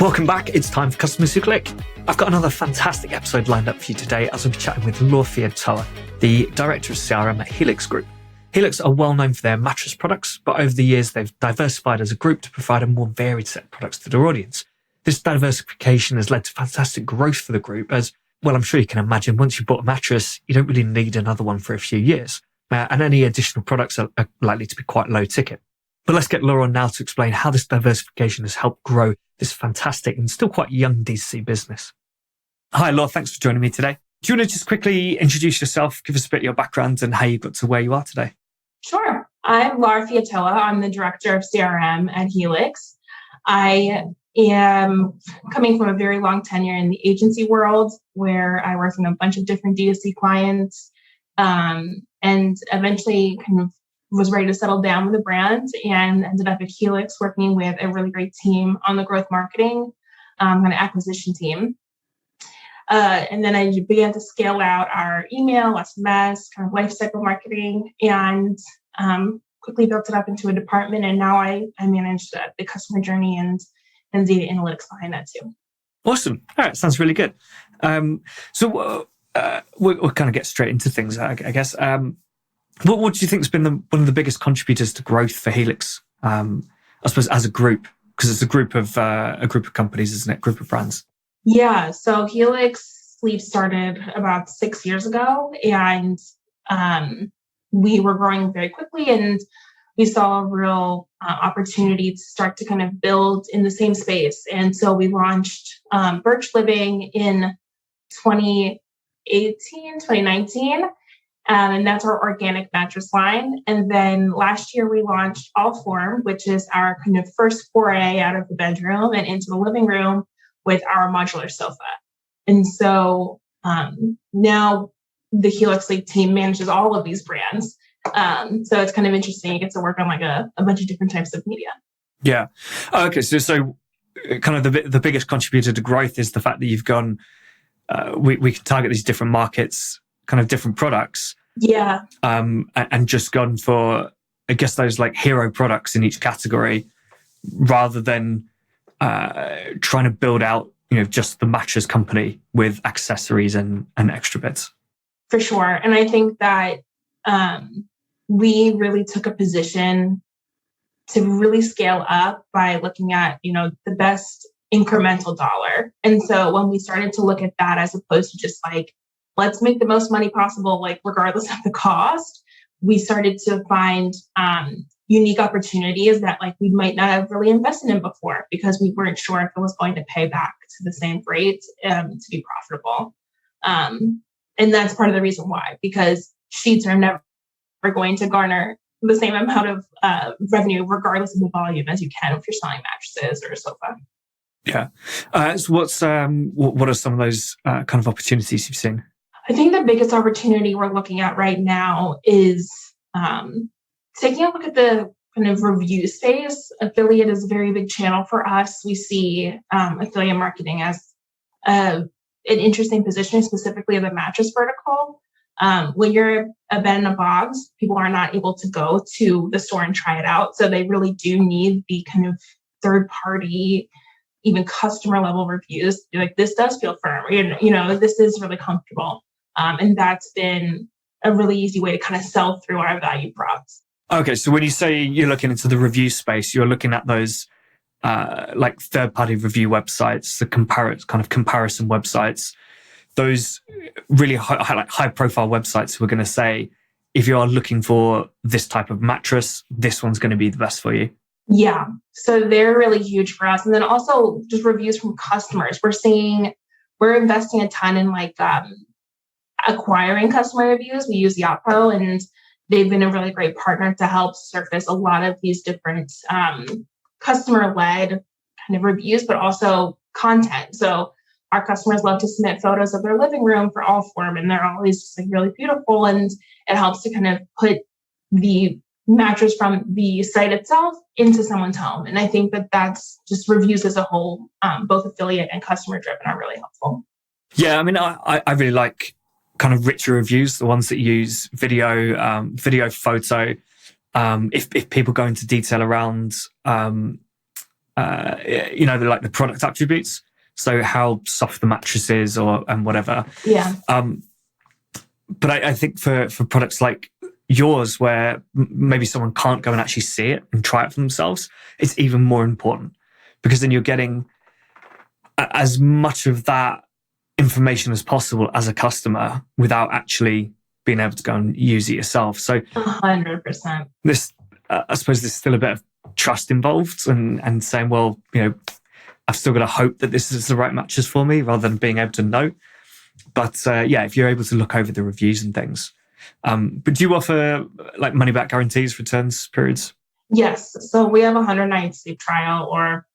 Welcome back. It's time for Customers Who Click. I've got another fantastic episode lined up for you today as I'll be chatting with Laur Fiatoa, the Director of CRM at Helix Group. Helix are well known for their mattress products, but over the years they've diversified as a group to provide a more varied set of products to their audience. This diversification has led to fantastic growth for the group as, well, I'm sure you can imagine, once you've bought a mattress, you don't really need another one for a few years. And any additional products are likely to be quite low ticket. But let's get Laur on now to explain how this diversification has helped grow this fantastic and still quite young D2C business. Hi, Laur. Thanks for joining me today. Do you want to just quickly introduce yourself, give us a bit of your background and how you got to where you are today? Sure. I'm Laur Fiatoa. I'm the Director of CRM at Helix. I am coming from a very long tenure in the agency world where I worked with a bunch of different D2C clients and eventually kind of was ready to settle down with the brand and ended up at Helix working with a really great team on the growth marketing kind of acquisition team. And then I began to scale out our email, SMS, kind of lifecycle marketing, and quickly built it up into a department. And now I manage the customer journey and data analytics behind that too. Awesome. All right. Sounds really good. So we'll kind of get straight into things, I guess. What do you think has been one of the biggest contributors to growth for Helix? I suppose as a group, because it's a group of companies, isn't it? Group of brands. Yeah. So Helix Sleep started about 6 years ago, and we were growing very quickly, and we saw a real opportunity to start to kind of build in the same space. And so we launched Birch Living in 2019. And that's our organic mattress line. And then last year we launched Allform, which is our kind of first foray out of the bedroom and into the living room with our modular sofa. And so now the Helix Sleep team manages all of these brands. So it's kind of interesting. You get to work on like a bunch of different types of media. Yeah. Okay. So kind of the biggest contributor to growth is the fact that you've gone, we can target these different markets, kind of different products. Yeah. And just gone for, I guess, those like hero products in each category rather than trying to build out, just the mattress company with accessories and extra bits. For sure. And I think that we really took a position to really scale up by looking at, the best incremental dollar. And so when we started to look at that as opposed to just like, let's make the most money possible, like regardless of the cost, we started to find unique opportunities that like we might not have really invested in before because we weren't sure if it was going to pay back to the same rate to be profitable. And that's part of the reason why, because sheets are never going to garner the same amount of revenue regardless of the volume as you can if you're selling mattresses or a sofa. Yeah. So what are some of those kind of opportunities you've seen? I think the biggest opportunity we're looking at right now is taking a look at the kind of review space. Affiliate is a very big channel for us. We see affiliate marketing as an interesting positioning, specifically in the mattress vertical. When you're a bed in a box, people are not able to go to the store and try it out. So they really do need the kind of third party, even customer level reviews. Like, this does feel firm, this is really comfortable. And that's been a really easy way to kind of sell through our value props. Okay, so when you say you're looking into the review space, you're looking at those like third-party review websites, the comparison websites, those really high-profile websites who are going to say, if you are looking for this type of mattress, this one's going to be the best for you. Yeah, so they're really huge for us. And then also just reviews from customers. We're investing a ton in like acquiring customer reviews. We use Yotpo, and they've been a really great partner to help surface a lot of these different customer-led kind of reviews, but also content. So our customers love to submit photos of their living room for Allform, and they're always just like really beautiful. And it helps to kind of put the mattress from the site itself into someone's home. And I think that that's just reviews as a whole, both affiliate and customer driven, are really helpful. Yeah, I mean, I really like kind of richer reviews, the ones that use video, photo. If people go into detail around like the product attributes. So how soft the mattress is and whatever. Yeah. But I think for products like yours, where maybe someone can't go and actually see it and try it for themselves, it's even more important, because then you're getting as much of that information as possible as a customer without actually being able to go and use it yourself. So 100%. This, I suppose there's still a bit of trust involved and saying, well, I've still got to hope that this is the right mattress for me rather than being able to know. But if you're able to look over the reviews and things. But do you offer like money back guarantees, returns periods? Yes. So we have a 100-night sleep trial, or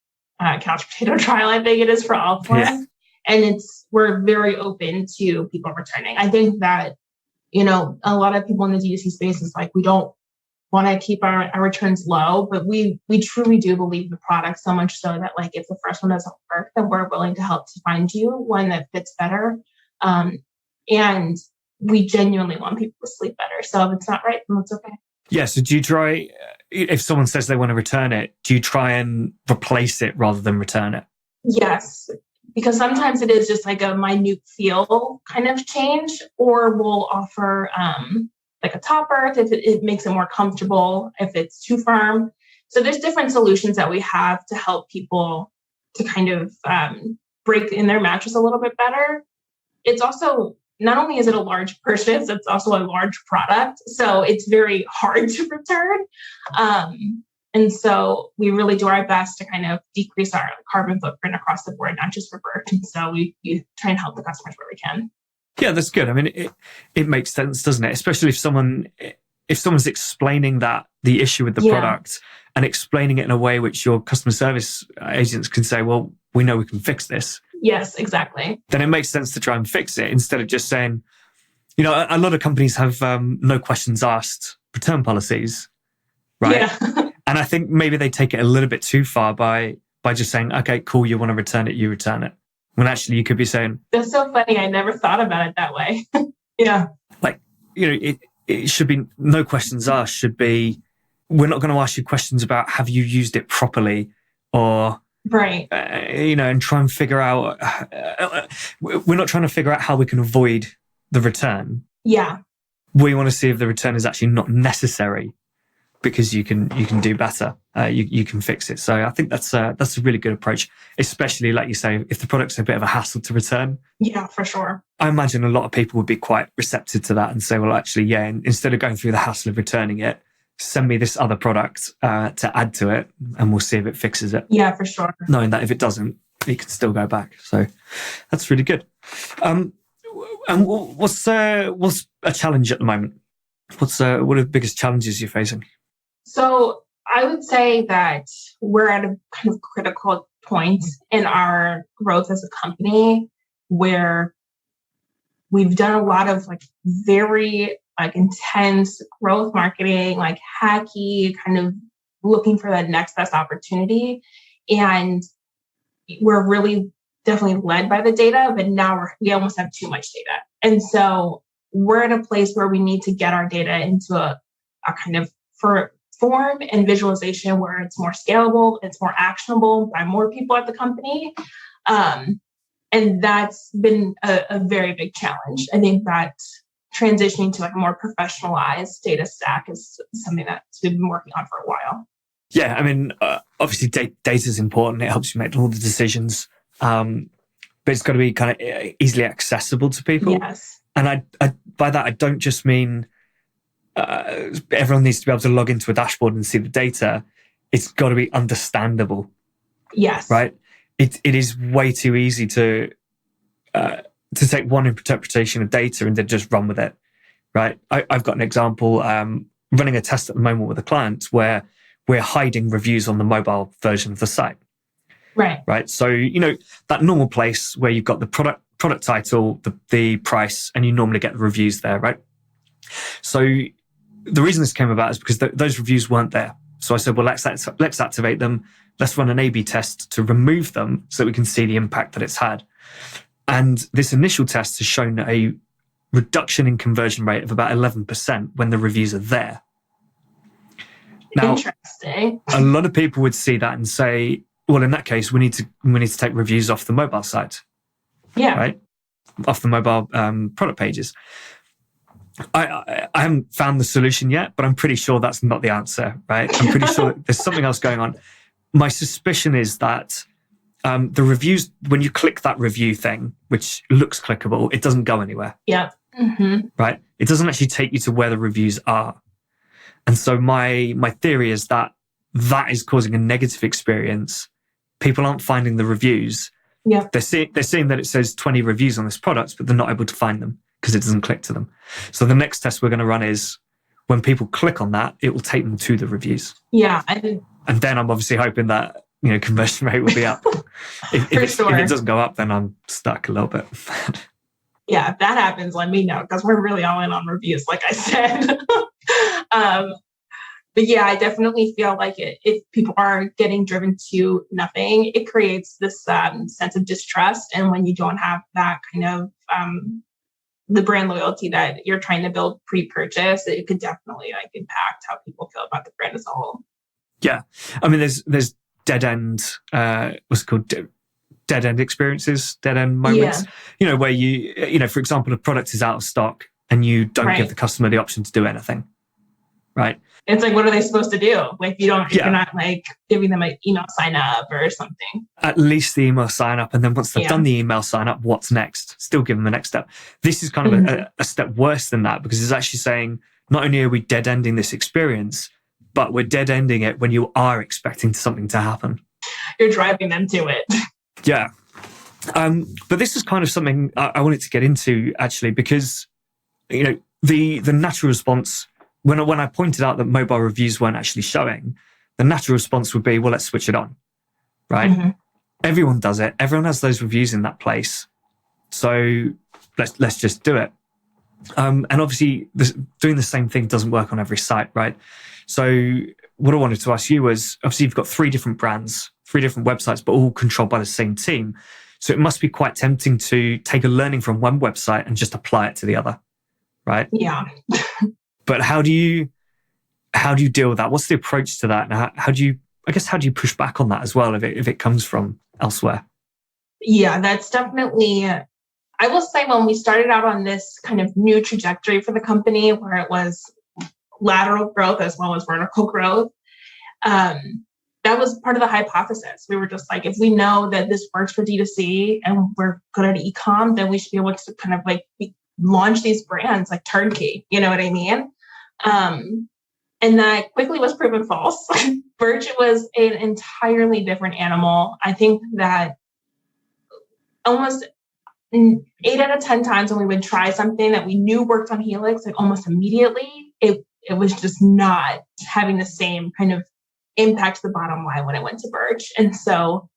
couch potato trial, I think it is, for Allform. Yeah. And we're very open to people returning. I think that, a lot of people in the D2C space is like, we don't want to keep our returns low, but we truly do believe the product so much so that, like, if the first one doesn't work, then we're willing to help to find you one that fits better. And we genuinely want people to sleep better. So if it's not right, then it's okay. Yeah. So do you try, if someone says they want to return it, do you try and replace it rather than return it? Yes. Because sometimes it is just like a minute feel kind of change, or we'll offer like a top berth if it makes it more comfortable, if it's too firm. So there's different solutions that we have to help people to kind of break in their mattress a little bit better. It's also, not only is it a large purchase, it's also a large product. So it's very hard to return. And so we really do our best to kind of decrease our carbon footprint across the board, not just for Birch. And so we try and help the customers where we can. Yeah, that's good. I mean, it makes sense, doesn't it? Especially if someone's explaining the issue with the product and explaining it in a way which your customer service agents can say, well, we know we can fix this. Yes, exactly. Then it makes sense to try and fix it instead of just saying, a lot of companies have no questions asked return policies, right? Yeah. And I think maybe they take it a little bit too far by just saying, okay, cool, you want to return it, you return it. When actually you could be saying... That's so funny. I never thought about it that way. Yeah. Like, it should be no questions asked, should be, we're not going to ask you questions about have you used it properly, or... Right. And try and figure out... we're not trying to figure out how we can avoid the return. Yeah. We want to see if the return is actually not necessary, because you can do better. You can fix it. So I think that's a really good approach, especially, like you say, if the product's a bit of a hassle to return. Yeah, for sure. I imagine a lot of people would be quite receptive to that and say, well, actually, instead of going through the hassle of returning it, send me this other product to add to it, and we'll see if it fixes it. Yeah, for sure. Knowing that if it doesn't, it can still go back. So that's really good. And what's a challenge at the moment? What are the biggest challenges you're facing? So I would say that we're at a kind of critical point in our growth as a company where we've done a lot of like very like intense growth marketing, like hacky, kind of looking for that next best opportunity. And we're really definitely led by the data, but now we almost have too much data. And so we're at a place where we need to get our data into a kind of form and visualization where it's more scalable, it's more actionable by more people at the company. And that's been a very big challenge. I think that transitioning to like a more professionalized data stack is something that we've been working on for a while. Yeah, I mean, obviously data is important. It helps you make all the decisions. But it's got to be kind of easily accessible to people. Yes. And I by that, I don't just mean everyone needs to be able to log into a dashboard and see the data. It's got to be understandable. Yes. Right? It is way too easy to take one interpretation of data and then just run with it. Right? I've got an example running a test at the moment with a client where we're hiding reviews on the mobile version of the site. Right. So, that normal place where you've got the product title, the price, and you normally get the reviews there, right? So the reason this came about is because those reviews weren't there. So I said, well, let's activate them. Let's run an A/B test to remove them so that we can see the impact that it's had. And this initial test has shown a reduction in conversion rate of about 11% when the reviews are there. Now, interesting. A lot of people would see that and say, well, in that case, we need to take reviews off the mobile site. Yeah. Right. Off the mobile product pages. I haven't found the solution yet, but I'm pretty sure that's not the answer, right? I'm pretty sure there's something else going on. My suspicion is that the reviews, when you click that review thing, which looks clickable, it doesn't go anywhere. Yeah. Mm-hmm. Right? It doesn't actually take you to where the reviews are. And so my theory is that is causing a negative experience. People aren't finding the reviews. Yeah. They're seeing that it says 20 reviews on this product, but they're not able to find them because it doesn't click to them. So the next test we're going to run is when people click on that, it will take them to the reviews. Yeah. And then I'm obviously hoping that, conversion rate will be up. If it doesn't go up, then I'm stuck a little bit. Yeah, if that happens, let me know, because we're really all in on reviews, like I said. But yeah, I definitely feel like if people are getting driven to nothing, it creates this sense of distrust. And when you don't have that kind of the brand loyalty that you're trying to build pre-purchase, it could definitely impact how people feel about the brand as a whole. Yeah, I mean, there's dead end. What's it called? Dead end experiences, dead end moments. Yeah. Where you, for example, a product is out of stock and you don't give the customer the option to do anything. Right. It's like, what are they supposed to do if you're not giving them an email sign up or something? At least the email sign up. And then once they've done the email sign up, what's next? Still give them the next step. This is kind of a step worse than that, because it's actually saying, not only are we dead ending this experience, but we're dead ending it when you are expecting something to happen. You're driving them to it. Yeah. But this is kind of something I wanted to get into, actually, because, the natural response, when I pointed out that mobile reviews weren't actually showing, the natural response would be, well, let's switch it on, right? Mm-hmm. Everyone does it. Everyone has those reviews in that place. So let's just do it. And obviously, doing the same thing doesn't work on every site, right? So what I wanted to ask you was, obviously, you've got 3 different brands, 3 different websites, but all controlled by the same team. So it must be quite tempting to take a learning from one website and just apply it to the other, right? Yeah. But how do you deal with that? What's the approach to that? And how do you push back on that as well if it comes from elsewhere? Yeah, that's definitely, I will say, when we started out on this kind of new trajectory for the company, where it was lateral growth as well as vertical growth, that was part of the hypothesis. We were just like, if we know that this works for D2C and we're good at e-com, then we should be able to kind of launch these brands like turnkey. You know what I mean? And that quickly was proven false. Birch was an entirely different animal. I think that almost 8 out of 10 times when we would try something that we knew worked on Helix, almost immediately, it was just not having the same kind of impact to the bottom line when it went to Birch. And so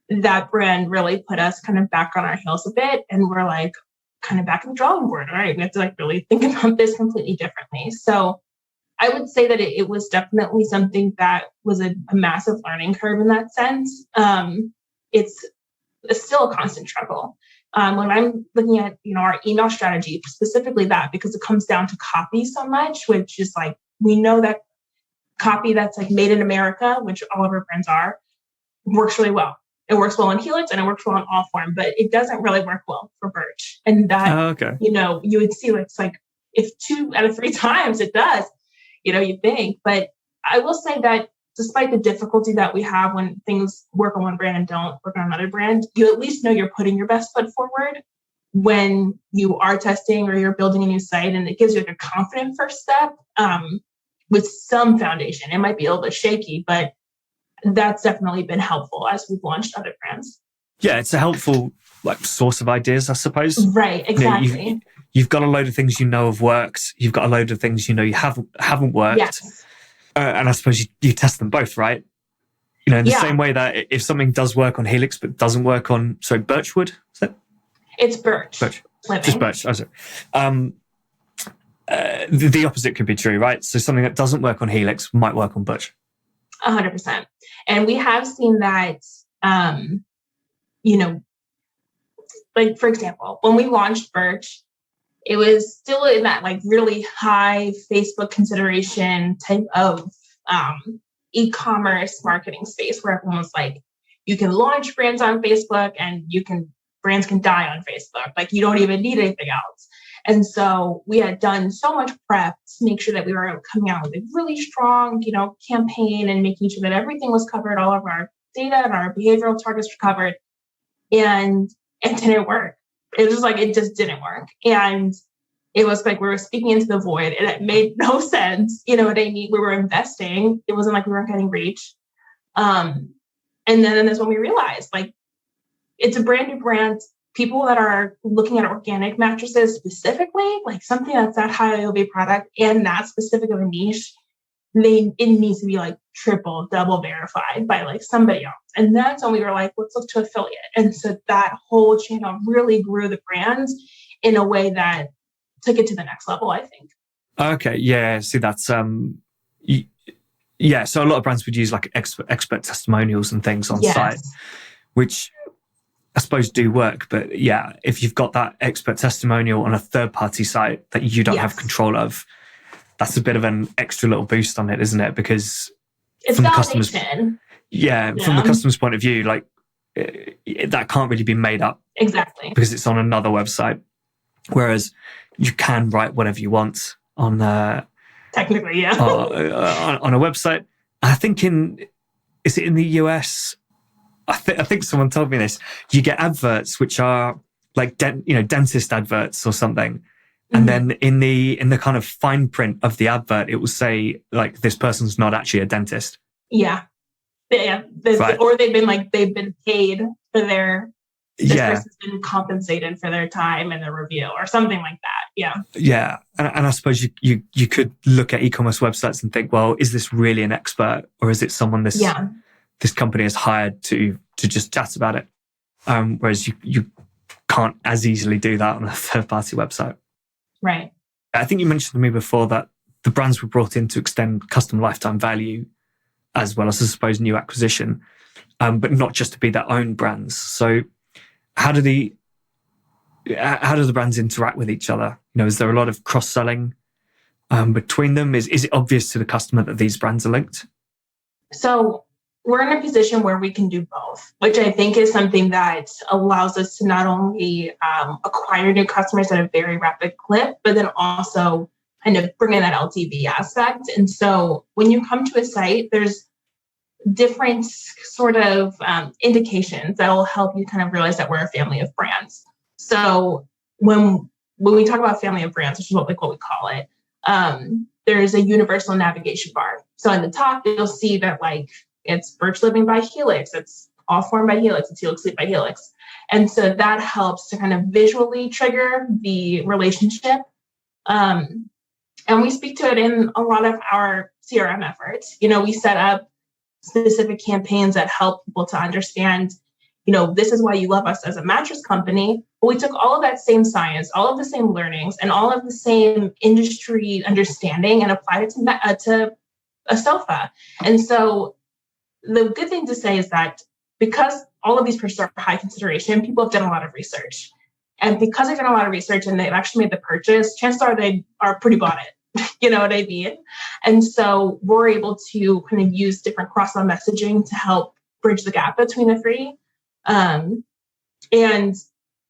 that brand really put us kind of back on our heels a bit. And we're kind of back in the drawing board. All right, we have to really think about this completely differently. So I would say that it was definitely something that was a massive learning curve in that sense. It's still a constant struggle. When I'm looking at, our email strategy, specifically that, because it comes down to copy so much, which is we know that copy that's made in America, which all of our brands are, works really well. It works well on Helix and it works well on Allform, but it doesn't really work well for Birch. And that, you would see it's if 2 out of 3 times it does, you think. But I will say that despite the difficulty that we have when things work on one brand and don't work on another brand, you at least know you're putting your best foot forward when you are testing or you're building a new site, and it gives you a confident first step with some foundation. It might be a little bit shaky, but that's definitely been helpful as we've launched other brands. Yeah, it's a helpful source of ideas, I suppose. Right, exactly. You've got a load of things have worked. You've got a load of things you haven't worked. Yes. And I suppose you test them both, right? In the same way that if something does work on Helix but doesn't work on, Birchwood, is it? It's Birch. Birch. Just Birch. Oh, sorry. The opposite could be true, right? So something that doesn't work on Helix might work on Birch. 100%. And we have seen that, for example, when we launched Birch, it was still in that really high Facebook consideration type of e-commerce marketing space where everyone was you can launch brands on Facebook and brands can die on Facebook. Like you don't even need anything else. And so we had done so much prep to make sure that we were coming out with a really strong, campaign and making sure that everything was covered, all of our data and our behavioral targets were covered. And it didn't work. It was like, it just didn't work. And it was like we were speaking into the void and it made no sense. You know what I mean? We were investing. It wasn't like we weren't getting reach. And then that's when we realized, like, it's a brand new brand. People that are looking at organic mattresses specifically, like something that's that high AOV product and that specific of a niche, it needs to be like triple, double verified by like somebody else. And that's when we were like, let's look to affiliate. And so that whole channel really grew the brands in a way that took it to the next level, I think. Okay. Yeah. See, that's, yeah. So a lot of brands would use like expert testimonials and things on site, which I suppose do work. But yeah, if you've got that expert testimonial on a third party site that you don't have control of, that's a bit of an extra little boost on it, isn't it? Because it's from the customer's, from the customer's point of view, like that can't really be made up. Exactly. Because it's on another website. Whereas you can write whatever you want on technically, on a website. I think is it in the US? I think someone told me this. You get adverts which are like dentist adverts or something, and then in the kind of fine print of the advert, it will say like this person's not actually a dentist. Yeah. Right. Or they've been paid for their. This person's been compensated for their time and their review or something like that. Yeah. Yeah. And I suppose you could look at e-commerce websites and think, well, is this really an expert or is it someone this company has hired to just chat about it? Whereas you can't as easily do that on a third party website. Right. I think you mentioned to me before that the brands were brought in to extend customer lifetime value as well as, I suppose, new acquisition, but not just to be their own brands. So how do the brands interact with each other? Is there a lot of cross-selling between them? Is it obvious to the customer that these brands are linked? So we're in a position where we can do both, which I think is something that allows us to not only acquire new customers at a very rapid clip, but then also kind of bring in that LTV aspect. And so when you come to a site, there's different sort of indications that will help you kind of realize that we're a family of brands. So when we talk about family of brands, which is what we call it, there's a universal navigation bar. So in the top, you'll see that like it's Birch Living by Helix, it's Allform by Helix, it's Helix Sleep by Helix. And so that helps to kind of visually trigger the relationship. And we speak to it in a lot of our CRM efforts. We set up specific campaigns that help people to understand, this is why you love us as a mattress company. But we took all of that same science, all of the same learnings, and all of the same industry understanding and applied it to a sofa. And so the good thing to say is that because all of these purchases are high consideration, people have done a lot of research. And because they've done a lot of research and they've actually made the purchase, chances are they are pretty bought it. You know what I mean? And so we're able to kind of use different cross-sell messaging to help bridge the gap between the three. And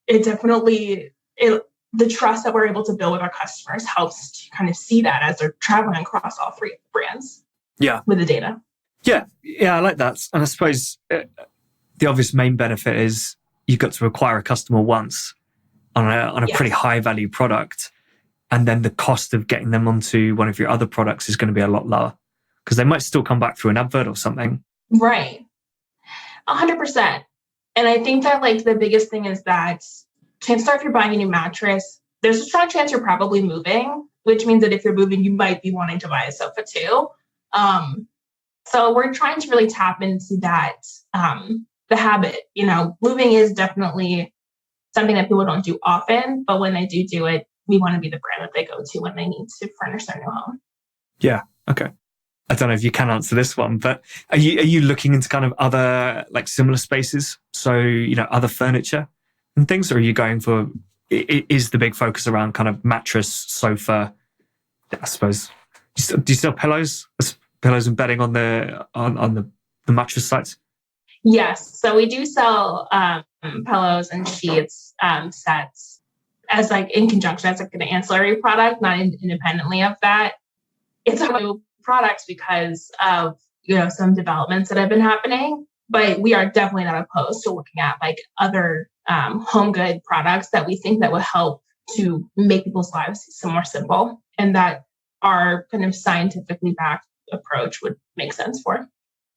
it definitely, the trust that we're able to build with our customers helps to kind of see that as they're traveling across all three brands. Yeah. With the data. Yeah. Yeah, I like that. And I suppose the obvious main benefit is you got to acquire a customer once on a pretty high value product. And then the cost of getting them onto one of your other products is going to be a lot lower because they might still come back through an advert or something. Right. 100%. And I think that like the biggest thing is that chances are if you're buying a new mattress, there's a strong chance you're probably moving, which means that if you're moving, you might be wanting to buy a sofa too. So we're trying to really tap into that, the habit, moving is definitely something that people don't do often, but when they do it, we want to be the brand that they go to when they need to furnish their new home. Yeah. Okay. I don't know if you can answer this one, but are you looking into kind of other like similar spaces? So, other furniture and things, or are you going for, is the big focus around kind of mattress, sofa, I suppose? Do you sell pillows and bedding on the mattress sites? Yes. So we do sell pillows and sheets sets as like in conjunction as like an ancillary product, not independently of that. It's a new products because of some developments that have been happening. But we are definitely not opposed to looking at like other home good products that we think that will help to make people's lives some more simple, and that our kind of scientifically backed approach would make sense for.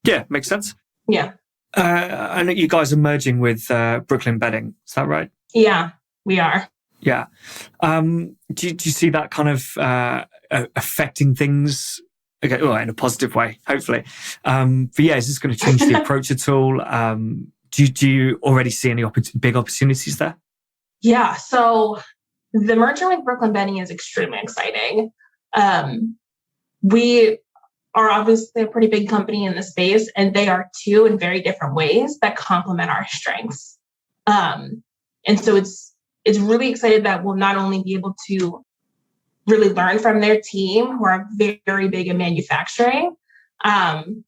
Yeah, makes sense. Yeah. I know you guys are merging with Brooklyn Bedding. Is that right? Yeah, we are. Yeah. Do you see that kind of affecting things? Okay, well, in a positive way, hopefully. But yeah, is this going to change the approach at all? Do you already see any big opportunities there? Yeah. So the merger with Brooklyn Bedding is extremely exciting. We are obviously a pretty big company in the space, and they are too in very different ways that complement our strengths. And so it's really excited that we'll not only be able to really learn from their team, who are very big in manufacturing, and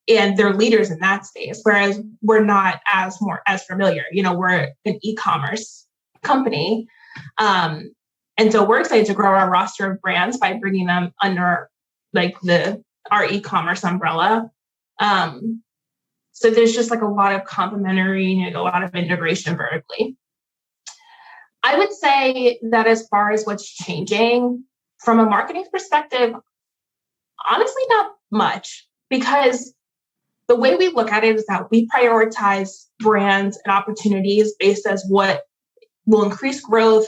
they're leaders in that space, whereas we're not as familiar. We're an e-commerce company. And so we're excited to grow our roster of brands by bringing them under like our e-commerce umbrella. So there's just like a lot of complementary, a lot of integration vertically. I would say that as far as what's changing from a marketing perspective, honestly, not much, because the way we look at it is that we prioritize brands and opportunities based as what will increase growth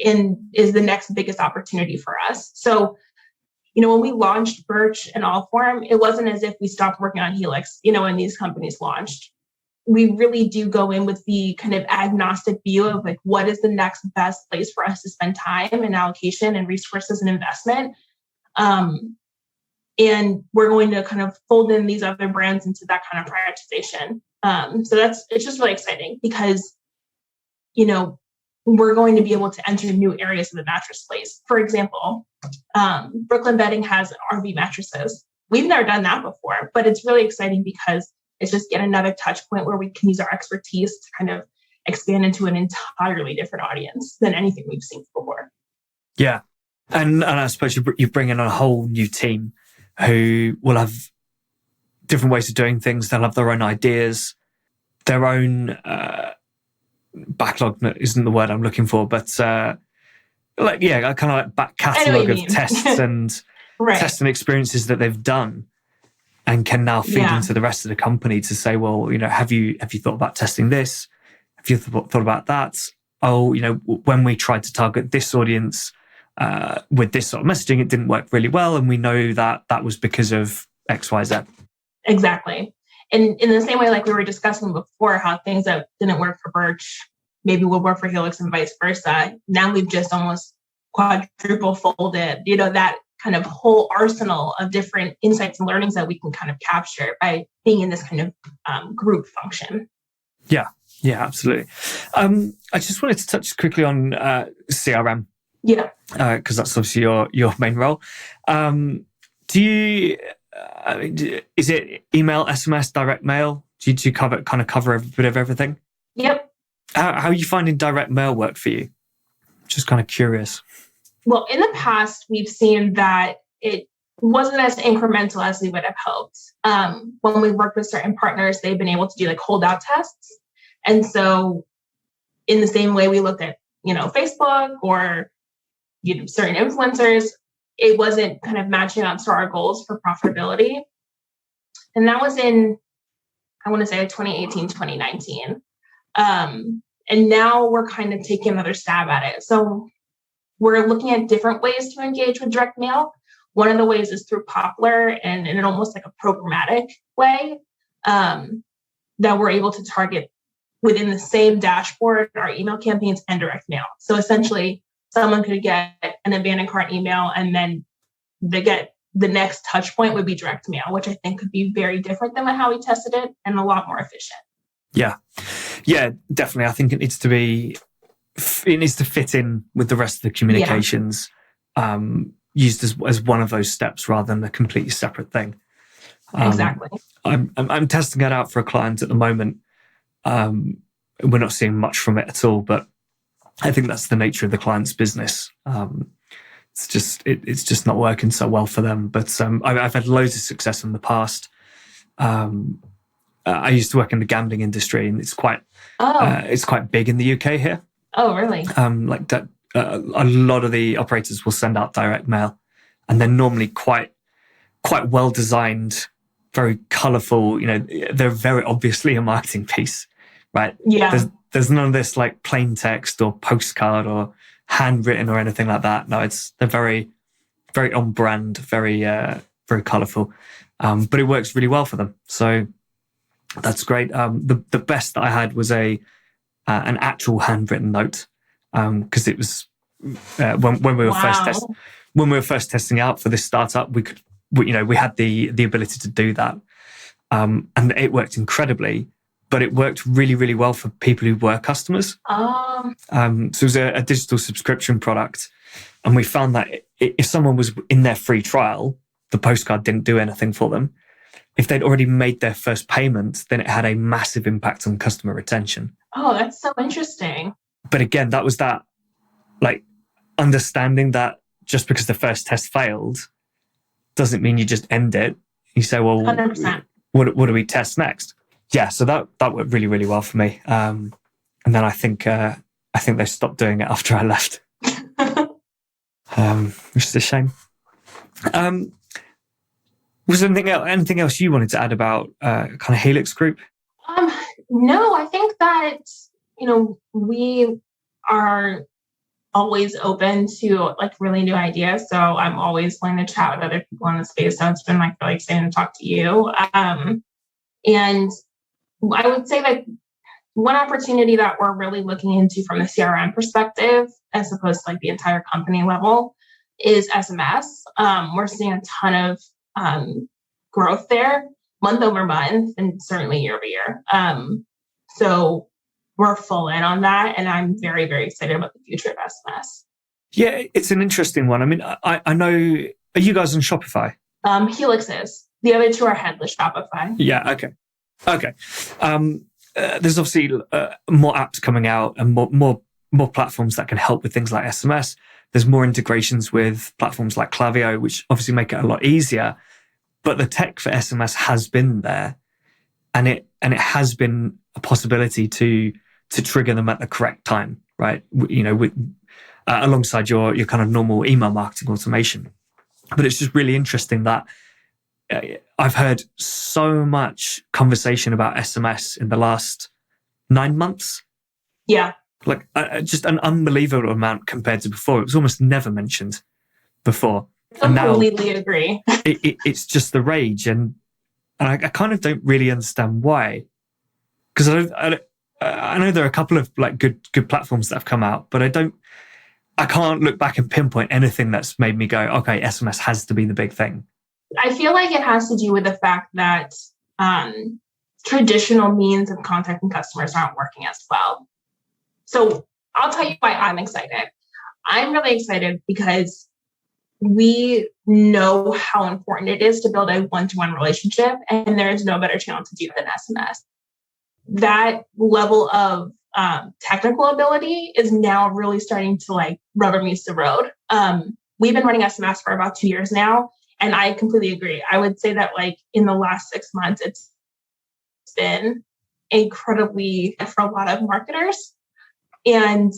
and is the next biggest opportunity for us. So, when we launched Birch and Allform, it wasn't as if we stopped working on Helix, when these companies launched. We really do go in with the kind of agnostic view of like, what is the next best place for us to spend time and allocation and resources and investment. And we're going to kind of fold in these other brands into that kind of prioritization. So it's just really exciting because, we're going to be able to enter new areas of the mattress space. For example, Brooklyn Bedding has RV mattresses. We've never done that before, but it's really exciting because it's just yet another touch point where we can use our expertise to kind of expand into an entirely different audience than anything we've seen before. Yeah. And I suppose you bring in a whole new team who will have different ways of doing things. They'll have their own ideas, their own backlog isn't the word I'm looking for, but kind of back catalogue of tests and right. tests and experiences that they've done, and can now feed into the rest of the company to say, well, have you thought about testing this? Have you thought about that? Oh, when we tried to target this audience with this sort of messaging, it didn't work really well, and we know that was because of X, Y, Z. Exactly. And in the same way, like we were discussing before, how things that didn't work for Birch maybe will work for Helix and vice versa. Now we've just almost quadruple folded, that kind of whole arsenal of different insights and learnings that we can kind of capture by being in this kind of group function. Yeah, absolutely. I just wanted to touch quickly on CRM. Yeah. Because that's obviously your main role. Do you... is it email, SMS, direct mail? Do you cover a bit of everything? Yep. How are you finding direct mail work for you? Just kind of curious. Well, in the past, we've seen that it wasn't as incremental as we would have hoped. When we worked with certain partners, they've been able to do like holdout tests. And so in the same way we looked at, Facebook or, certain influencers, it wasn't kind of matching up to our goals for profitability. And that was in, I want to say 2018, 2019. And now we're kind of taking another stab at it. So we're looking at different ways to engage with direct mail. One of the ways is through Poplar and in almost like a programmatic way that we're able to target within the same dashboard our email campaigns and direct mail. So essentially, someone could get an abandoned cart email and then the next touch point would be direct mail, which I think could be very different than how we tested it and a lot more efficient. Yeah, definitely. I think it needs to fit in with the rest of the communications, used as one of those steps rather than a completely separate thing. Exactly. I'm testing it out for a client at the moment. We're not seeing much from it at all, but I think that's the nature of the client's business. It's just not working so well for them. But I've had loads of success in the past. I used to work in the gambling industry, and it's quite big in the UK here. Oh, really? Like that, a lot of the operators will send out direct mail, and they're normally quite well designed, very colourful. They're very obviously a marketing piece, right? Yeah. There's none of this like plain text or postcard or handwritten or anything like that. No, they're very, very on brand, very colourful. But it works really well for them. So that's great. The best that I had was an actual handwritten note, because it was when we were first testing out for this startup. We had the ability to do that, and it worked incredibly. But it worked really, really well for people who were customers. So it was a digital subscription product, and we found that if someone was in their free trial, the postcard didn't do anything for them. If they'd already made their first payment, then it had a massive impact on customer retention. Oh, that's so interesting. But again, that was that, like, understanding that just because the first test failed doesn't mean you just end it. You say, well, 100%. What do we test next? Yeah, so that worked really, really well for me. And then I think they stopped doing it after I left, which is a shame. Was there anything else you wanted to add about kind of Helix Group? No, I think that, we are always open to like really new ideas. So I'm always willing to chat with other people in the space. So it's been like really exciting to talk to you. And I would say that one opportunity that we're really looking into from the CRM perspective, as opposed to like the entire company level, is SMS. We're seeing a ton of growth there, month over month, and certainly year over year. So we're full in on that, and I'm very, very excited about the future of SMS. Yeah, it's an interesting one. I mean, I know. Are you guys on Shopify? Helix is. The other two are headless Shopify. Yeah. Okay. There's obviously more apps coming out and more platforms that can help with things like SMS. There's more integrations with platforms like Klaviyo, which obviously make it a lot easier. But the tech for SMS has been there, and it has been a possibility to trigger them at the correct time, right? Alongside your kind of normal email marketing automation. But it's just really interesting that I've heard so much conversation about SMS in the last 9 months. Yeah. Like just an unbelievable amount compared to before. It was almost never mentioned before. Completely agree. It's just the rage. And I kind of don't really understand why. Because I know there are a couple of like good platforms that have come out, but I can't look back and pinpoint anything that's made me go, okay, SMS has to be the big thing. I feel like it has to do with the fact that traditional means of contacting customers aren't working as well. So I'll tell you why I'm excited. I'm really excited because we know how important it is to build a one-to-one relationship, and there is no better channel to do than SMS. That level of technical ability is now really starting to like rubber meets the road. We've been running SMS for about 2 years now, and I completely agree. I would say that like in the last 6 months, it's been incredibly for a lot of marketers. And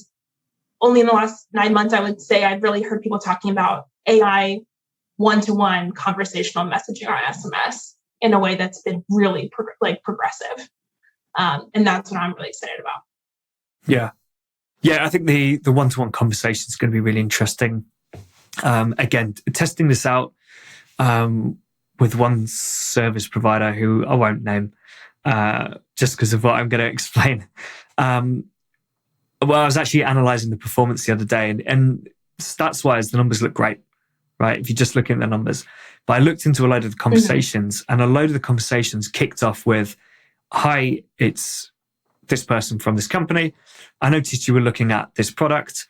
only in the last 9 months, I would say I've really heard people talking about AI one-to-one conversational messaging on SMS in a way that's been really progressive. And that's what I'm really excited about. Yeah. I think the one-to-one conversation is going to be really interesting. Again, testing this out with one service provider who I won't name just because of what I'm going to explain. Well, I was actually analyzing the performance the other day, and stats-wise, the numbers look great, right? If you're just looking at the numbers. But I looked into a load of the conversations, and a load of the conversations kicked off with, hi, it's this person from this company. I noticed you were looking at this product.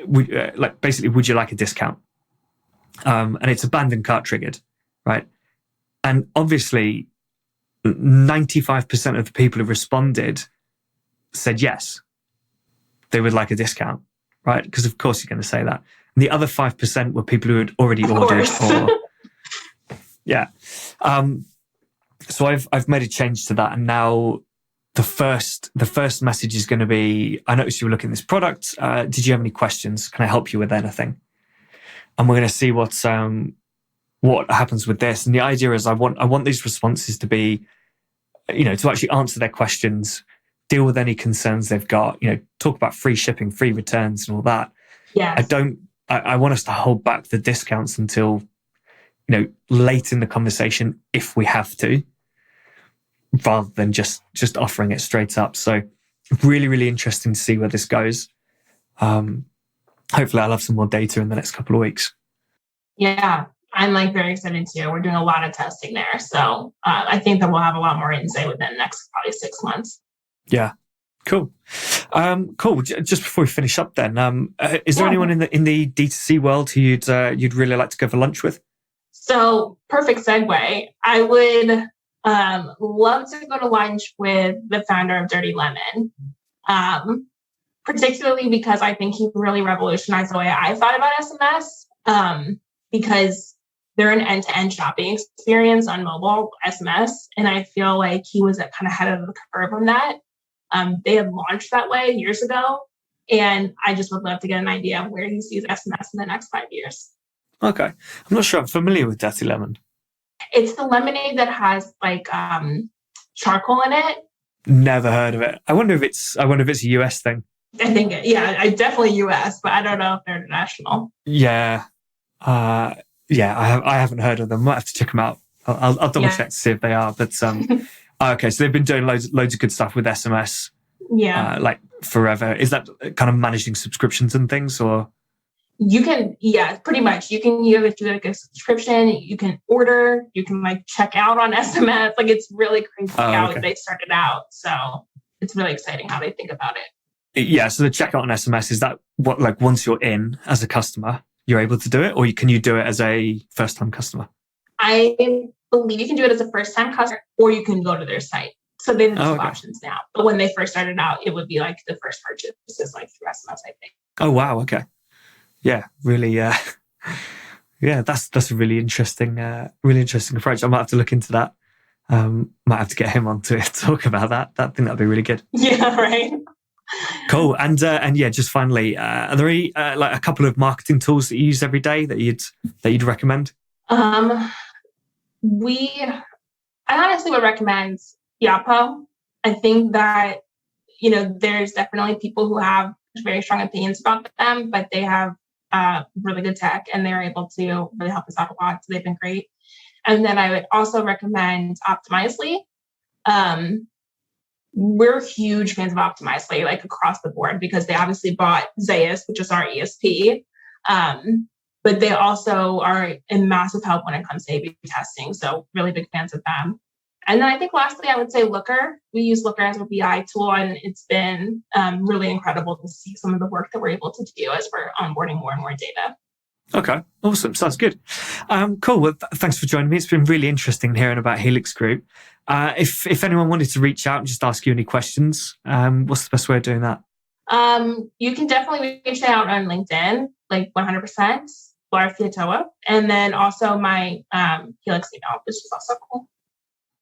Would you like a discount? And it's abandoned cart triggered, right? And obviously, 95% of the people who responded said yes, they would like a discount, right? Because of course you're going to say that. And the other 5% were people who had already ordered or, yeah. So I've made a change to that. And now the first message is going to be, I noticed you were looking at this product. Did you have any questions? Can I help you with anything? And we're going to see what happens with this. And the idea is I want these responses to be, to actually answer their questions, deal with any concerns they've got, talk about free shipping, free returns and all that. Yeah. I want us to hold back the discounts until, late in the conversation, if we have to, rather than just offering it straight up. So really, really interesting to see where this goes. Hopefully I'll have some more data in the next couple of weeks. Yeah, I'm very excited too. We're doing a lot of testing there. So I think that we'll have a lot more insight within the next probably 6 months. Yeah. Cool. Cool. Just before we finish up then, is there anyone in the D2C world who you'd really like to go for lunch with? So perfect segue. I would love to go to lunch with the founder of Dirty Lemon, particularly because I think he really revolutionized the way I thought about SMS, because they're an end-to-end shopping experience on mobile SMS. And I feel like he was kind of ahead of the curve on that. They had launched that way years ago. And I just would love to get an idea of where he sees SMS in the next 5 years. Okay. I'm not sure I'm familiar with Dirty Lemon. It's the lemonade that has charcoal in it. Never heard of it. I wonder if it's a US thing. I think, I definitely US, but I don't know if they're international. Yeah. I haven't heard of them. Might have to check them out. I'll double check to see if they are. But okay, so they've been doing loads of good stuff with SMS. Yeah. Forever. Is that kind of managing subscriptions and things, or? You can, pretty much. You have to do a subscription. You can order. You can check out on SMS. It's really crazy how they started out. So it's really exciting how they think about it. Yeah. So the checkout on SMS, is that what once you're in as a customer, you're able to do it, or can you do it as a first-time customer? I believe you can do it as a first-time customer, or you can go to their site. So they have two options now. But when they first started out, it would be the first purchase is through SMS, I think. Oh wow. Okay. Yeah, really. Yeah, that's a really interesting approach. I might have to look into that. Might have to get him on to talk about that. I think that'd be really good. Yeah, right. Cool. And just finally, are there any, a couple of marketing tools that you use every day that you'd recommend? I honestly would recommend Yapo. I think that there's definitely people who have very strong opinions about them, but they have really good tech, and they're able to really help us out a lot. So they've been great. And then I would also recommend Optimizely. We're huge fans of Optimizely, across the board, because they obviously bought Zayas, which is our ESP. But they also are a massive help when it comes to A/B testing. So really big fans of them. And then I think lastly, I would say Looker. We use Looker as a BI tool, and it's been really incredible to see some of the work that we're able to do as we're onboarding more and more data. Okay, awesome. Sounds good. Cool. Well, thanks for joining me. It's been really interesting hearing about Helix Group. If anyone wanted to reach out and just ask you any questions, what's the best way of doing that? You can definitely reach out on LinkedIn, 100%, Laur Fiatoa. And then also my Helix email, which is also cool.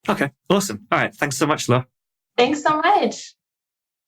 Okay, awesome. All right. Thanks so much, Laur. Thanks so much.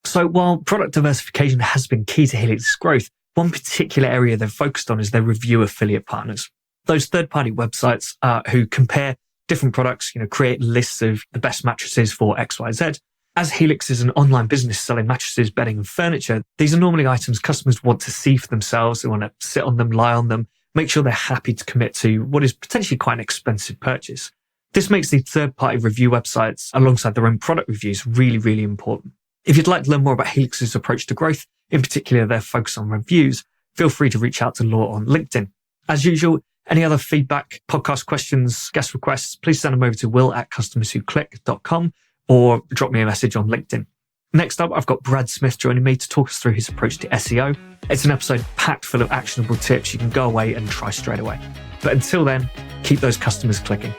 So while product diversification has been key to Helix's growth, one particular area they've focused on is their review affiliate partners. Those third-party websites who compare different products, create lists of the best mattresses for XYZ. As Helix is an online business selling mattresses, bedding and furniture, these are normally items customers want to see for themselves. They want to sit on them, lie on them, make sure they're happy to commit to what is potentially quite an expensive purchase. This makes these third-party review websites alongside their own product reviews really, really important. If you'd like to learn more about Helix's approach to growth, in particular their focus on reviews, feel free to reach out to Laur on LinkedIn. As usual, any other feedback, podcast questions, guest requests, please send them over to will@customerswhoclick.com or drop me a message on LinkedIn. Next up, I've got Brad Smith joining me to talk us through his approach to SEO. It's an episode packed full of actionable tips you can go away and try straight away. But until then, keep those customers clicking.